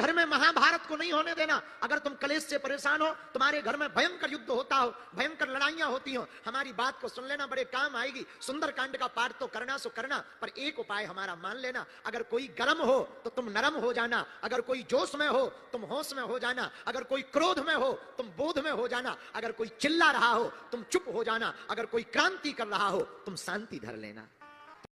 घर में महाभारत को नहीं होने देना। अगर तुम कलेश से परेशान हो, तुम्हारे घर में भयंकर युद्ध होता हो, भयंकर लड़ाइयां होती हो, हमारी बात को सुन लेना, बड़े काम आएगी। सुंदर कांड का पाठ तो करना सो करना, पर एक उपाय हमारा मान लेना। अगर कोई गर्म हो तो तुम नरम हो जाना, अगर कोई जोश में हो तुम होश में हो जाना, अगर कोई क्रोध में हो तुम बोध में हो जाना, अगर कोई चिल्ला रहा हो तुम चुप हो जाना, अगर कोई क्रांति कर रहा हो तुम शांति धर लेना।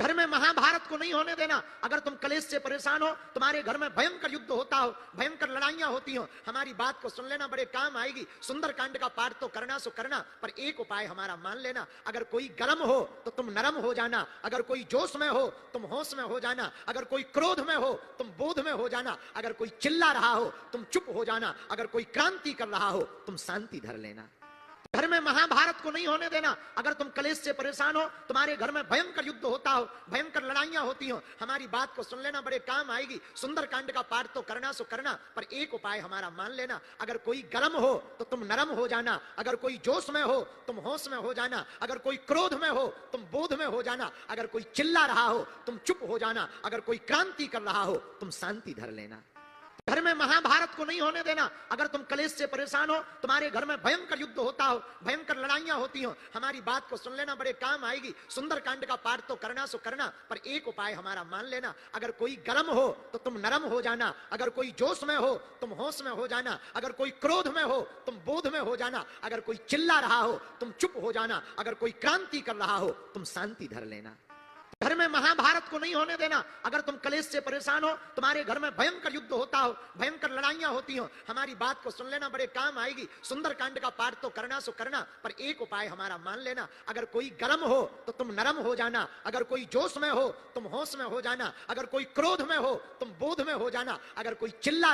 घर में महाभारत को नहीं होने देना। अगर तुम कलेश से परेशान हो, तुम्हारे घर में भयंकर युद्ध होता हो, भयंकर लड़ाइयां होती हो, हमारी बात को सुन लेना, बड़े काम आएगी। सुंदर कांड का पाठ तो करना सो करना, पर एक उपाय हमारा मान लेना। अगर कोई गर्म हो तो तुम नरम हो जाना, अगर कोई जोश में हो तुम होश में हो जाना, अगर कोई क्रोध में हो तुम बोध में हो जाना, अगर कोई चिल्ला रहा हो तुम चुप हो जाना, अगर कोई क्रांति कर रहा हो तुम शांति धर लेना। घर में महाभारत को नहीं होने देना। अगर तुम कलेश से परेशान हो, तुम्हारे घर में भयंकर युद्ध होता हो, भयंकर लड़ाइयां होती हो, हमारी बात को सुन लेना, बड़े काम आएगी। सुंदर कांड का पाठ तो करना सो करना, पर एक उपाय हमारा मान लेना। अगर कोई गर्म हो तो तुम नरम हो जाना, अगर कोई जोश में हो तुम होश में हो जाना, अगर कोई क्रोध में हो तुम बोध में हो जाना, अगर कोई चिल्ला रहा हो तुम चुप हो जाना, अगर कोई क्रांति कर रहा हो तुम शांति धर लेना। घर में महाभारत को नहीं होने देना। अगर तुम कलेश से परेशान हो, तुम्हारे घर में भयंकर युद्ध होता हो, भयंकर लड़ाइयां होती हो, हमारी बात को सुन लेना, बड़े काम आएगी। सुंदर कांड का पाठ तो करना सो करना, पर एक उपाय हमारा मान लेना। अगर कोई गर्म हो तो तुम नरम हो जाना, अगर कोई जोश में हो तुम होश में हो जाना, अगर कोई क्रोध में हो तुम बोध में हो जाना, अगर कोई चिल्ला रहा हो तुम चुप हो जाना, अगर कोई क्रांति कर रहा हो तुम शांति धर लेना। घर में महाभारत को नहीं होने देना। अगर तुम कलेश से परेशान हो, तुम्हारे घर में भयंकर युद्ध होता हो, भयंकर लड़ाइयां होती हो, हमारी बात को सुन लेना, बड़े काम आएगी। सुंदर कांड का पाठ तो करना सो करना, पर एक उपाय हमारा मान लेना। अगर कोई गर्म हो तो तुम नरम हो जाना, अगर कोई जोश में हो तुम होश में हो जाना, अगर कोई क्रोध में हो तुम बोध में हो जाना, अगर कोई चिल्ला